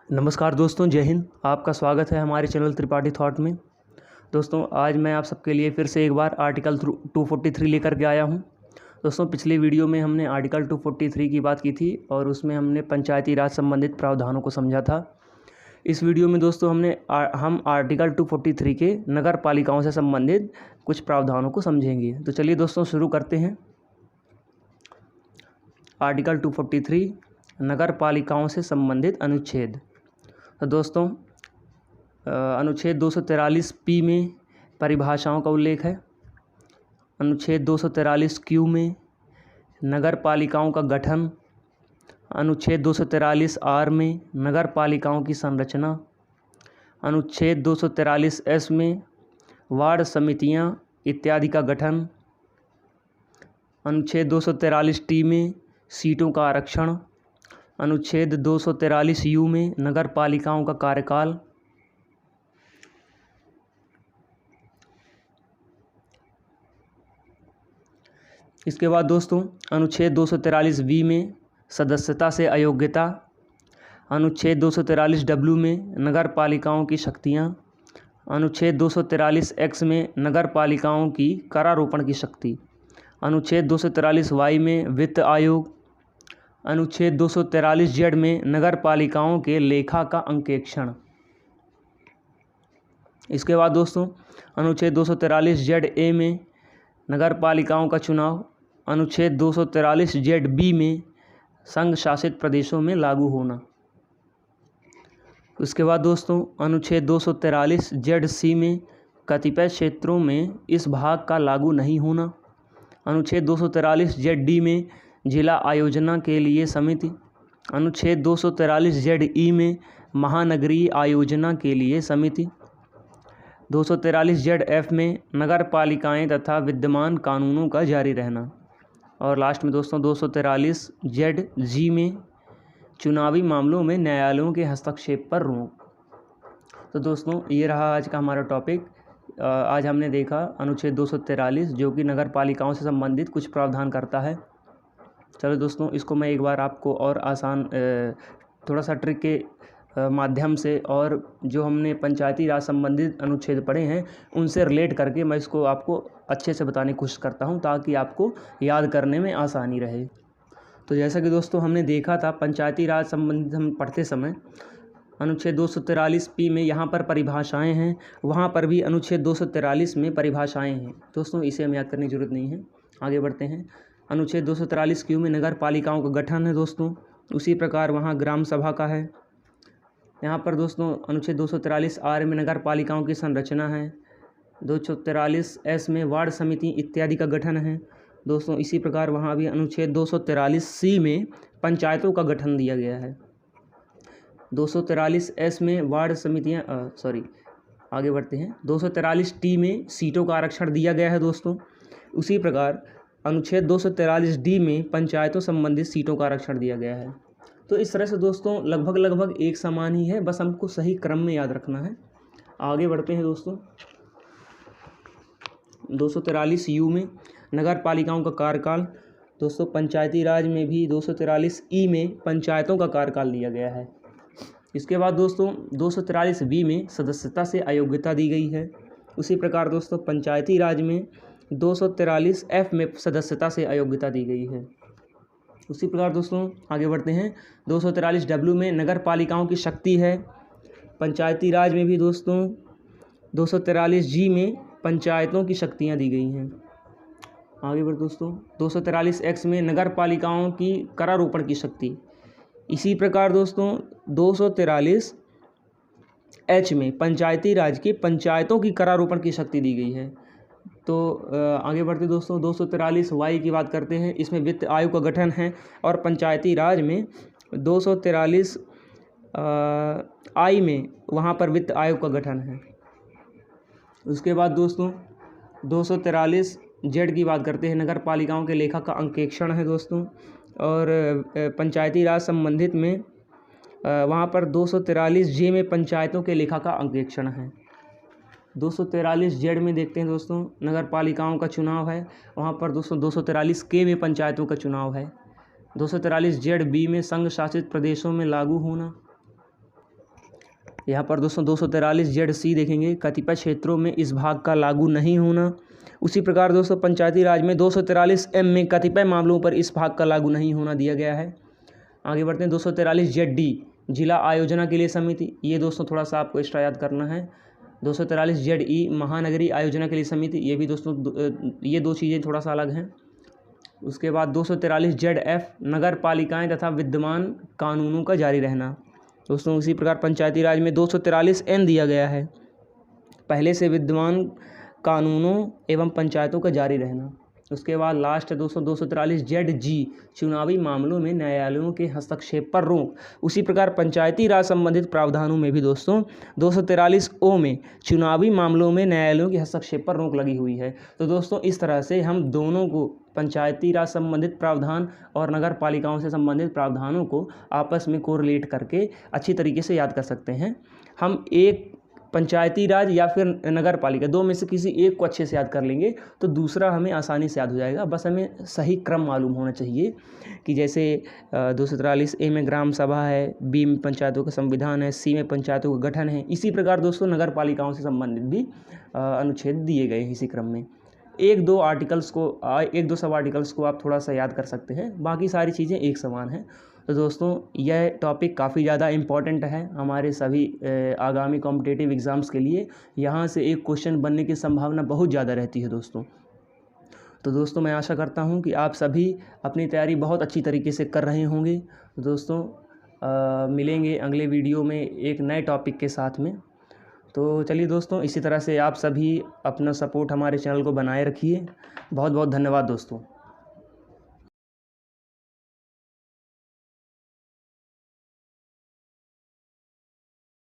नमस्कार दोस्तों, जय हिंद। आपका स्वागत है हमारे चैनल त्रिपाठी थॉट में। दोस्तों, आज मैं आप सबके लिए फिर से एक बार आर्टिकल 243 लेकर के आया हूं। दोस्तों, पिछले वीडियो में हमने आर्टिकल 243 की बात की थी और उसमें हमने पंचायती राज संबंधित प्रावधानों को समझा था। इस वीडियो में दोस्तों हम आर्टिकल 243 के नगर पालिकाओं से संबंधित कुछ प्रावधानों को समझेंगे। तो चलिए दोस्तों, शुरू करते हैं। आर्टिकल 243 नगर पालिकाओं से संबंधित अनुच्छेद। तो दोस्तों, अनुच्छेद 243 पी में परिभाषाओं का उल्लेख है। अनुच्छेद 243 क्यू में नगर पालिकाओं का गठन। अनुच्छेद 243 आर में नगर पालिकाओं की संरचना। अनुच्छेद 243 एस में वार्ड समितियां इत्यादि का गठन। अनुच्छेद 243 टी में सीटों का आरक्षण। अनुच्छेद 243 यू में नगर पालिकाओं का कार्यकाल। इसके बाद दोस्तों, अनुच्छेद 243 वी में सदस्यता से अयोग्यता। अनुच्छेद 243 डब्ल्यू में नगर पालिकाओं की शक्तियाँ। अनुच्छेद 243 एक्स में नगर पालिकाओं की करारोपण की शक्ति। अनुच्छेद 243 वाई में वित्त आयोग। अनुच्छेद 243 जेड में नगर पालिकाओं के लेखा का अंकेक्षण। इसके बाद दोस्तों, अनुच्छेद 243 जेड ए में नगर पालिकाओं का चुनाव। अनुच्छेद 243 जेड बी में संघ शासित प्रदेशों में लागू होना। उसके बाद दोस्तों, अनुच्छेद 243 जेड सी में कतिपय क्षेत्रों में इस भाग का लागू नहीं होना। अनुच्छेद 243 जेड डी में जिला आयोजना के लिए समिति। अनुच्छेद 243 जेड ई में महानगरीय आयोजना के लिए समिति। 243 जेड एफ में नगर पालिकाएँ तथा विद्यमान कानूनों का जारी रहना। और लास्ट में दोस्तों 243 जेड जी में चुनावी मामलों में न्यायालयों के हस्तक्षेप पर रोक। तो दोस्तों, ये रहा आज का हमारा टॉपिक। आज हमने देखा अनुच्छेद 243 जो कि नगर पालिकाओं से संबंधित कुछ प्रावधान करता है। चलो दोस्तों, इसको मैं एक बार आपको और आसान थोड़ा सा ट्रिक के माध्यम से और जो हमने पंचायती राज संबंधित अनुच्छेद पढ़े हैं उनसे रिलेट करके मैं इसको आपको अच्छे से बताने की कोशिश करता हूं ताकि आपको याद करने में आसानी रहे। तो जैसा कि दोस्तों हमने देखा था, पंचायती राज संबंधित हम पढ़ते समय अनुच्छेद 243 पी में यहाँ पर परिभाषाएं हैं, वहाँ पर भी अनुच्छेद 243 में परिभाषाएं हैं। दोस्तों, इसे हम याद करने की जरूरत नहीं है। आगे बढ़ते हैं। अनुच्छेद 243 क्यू में नगर पालिकाओं का गठन है दोस्तों। उसी प्रकार वहाँ ग्राम सभा का है। यहाँ पर दोस्तों अनुच्छेद 243 आर में नगर पालिकाओं की संरचना है। 243 एस में वार्ड समिति इत्यादि का गठन है दोस्तों। इसी प्रकार वहाँ भी अनुच्छेद 243 सी में पंचायतों का गठन दिया गया है। 243 एस में वार्ड समितियाँ आगे बढ़ते हैं। 243 टी में सीटों का आरक्षण दिया गया है दोस्तों। उसी प्रकार अनुच्छेद 243 डी में पंचायतों संबंधित सीटों का आरक्षण दिया गया है। तो इस तरह से दोस्तों लगभग एक समान ही है, बस हमको सही क्रम में याद रखना है। आगे बढ़ते हैं दोस्तों। 243 यू में नगर पालिकाओं का कार्यकाल। दोस्तों, पंचायती राज में भी 243 ई में पंचायतों का कार्यकाल दिया गया है। इसके बाद दोस्तों 243 बी में सदस्यता से अयोग्यता दी गई है। उसी प्रकार दोस्तों पंचायती राज में 243 एफ में सदस्यता से अयोग्यता दी गई है। उसी प्रकार दोस्तों आगे बढ़ते हैं। 243 डब्ल्यू में नगर पालिकाओं की शक्ति है। पंचायती राज में भी दोस्तों 243 जी में पंचायतों की शक्तियां दी गई हैं। आगे बढ़ दोस्तों 243 एक्स में नगर पालिकाओं की करारोपण की शक्ति। इसी प्रकार दोस्तों 243 एच में पंचायती राज की पंचायतों की करारोपण की शक्ति दी गई है। तो आगे बढ़ते दोस्तों 243 वाई की बात करते हैं। इसमें वित्त आयोग का गठन है और पंचायती राज में 243 आई में वहाँ पर वित्त आयोग का गठन है। उसके बाद दोस्तों 243 जेड की बात करते हैं। नगर पालिकाओं के लेखा का अंकेक्षण है दोस्तों। और पंचायती राज संबंधित में वहाँ पर 243 जे में पंचायतों के लेखा का अंकेक्षण है। 243 जेड में देखते हैं दोस्तों नगर पालिकाओं का चुनाव है। वहाँ पर दोस्तों 243 के में पंचायतों का चुनाव है। 243 जेड बी में संघ शासित प्रदेशों में लागू होना। यहाँ पर दोस्तों 243 देखेंगे, कतिपय क्षेत्रों में इस भाग का लागू नहीं होना। उसी प्रकार दोस्तों पंचायती राज में 243 में कतिपय मामलों पर इस भाग का लागू नहीं होना दिया गया है। आगे बढ़ते हैं 243 जिला आयोजना के लिए समिति। ये दोस्तों थोड़ा सा आपको एक्स्ट्रा याद करना है। 243 महानगरीय आयोजना के लिए समिति, ये भी दोस्तों ये दो चीज़ें थोड़ा सा अलग हैं। उसके बाद 243 नगर पालिकाएँ तथा विद्यमान कानूनों का जारी रहना। दोस्तों उसी प्रकार पंचायती राज में 243 दिया गया है, पहले से विद्यमान कानूनों एवं पंचायतों का जारी रहना। उसके बाद लास्ट है दोस्तों 243 चुनावी मामलों में न्यायालयों के हस्तक्षेप पर रोक। उसी प्रकार पंचायती राज संबंधित प्रावधानों में भी दोस्तों 243 में चुनावी मामलों में न्यायालयों के हस्तक्षेप पर रोक लगी हुई है। तो दोस्तों इस तरह से हम दोनों को, पंचायती राज संबंधित प्रावधान और नगर पालिकाओं से संबंधित प्रावधानों को आपस में कोरिलेट करके अच्छी तरीके से याद कर सकते हैं। हम एक पंचायती राज या फिर नगर पालिका, दो में से किसी एक को अच्छे से याद कर लेंगे तो दूसरा हमें आसानी से याद हो जाएगा। बस हमें सही क्रम मालूम होना चाहिए कि जैसे 243 में ग्राम सभा है, बी में पंचायतों का संविधान है, सी में पंचायतों का गठन है। इसी प्रकार दोस्तों नगर पालिकाओं से संबंधित भी अनुच्छेद दिए गए हैं इसी क्रम में। एक दो सब आर्टिकल्स को आप थोड़ा सा याद कर सकते हैं, बाकी सारी चीज़ें एक समान हैं। तो दोस्तों यह टॉपिक काफ़ी ज़्यादा इम्पॉर्टेंट है हमारे सभी आगामी कॉम्पिटिटिव एग्ज़ाम्स के लिए। यहाँ से एक क्वेश्चन बनने की संभावना बहुत ज़्यादा रहती है दोस्तों। तो दोस्तों मैं आशा करता हूँ कि आप सभी अपनी तैयारी बहुत अच्छी तरीके से कर रहे होंगे। तो दोस्तों मिलेंगे अगले वीडियो में एक नए टॉपिक के साथ में। तो चलिए दोस्तों, इसी तरह से आप सभी अपना सपोर्ट हमारे चैनल को बनाए रखिए। बहुत बहुत धन्यवाद दोस्तों।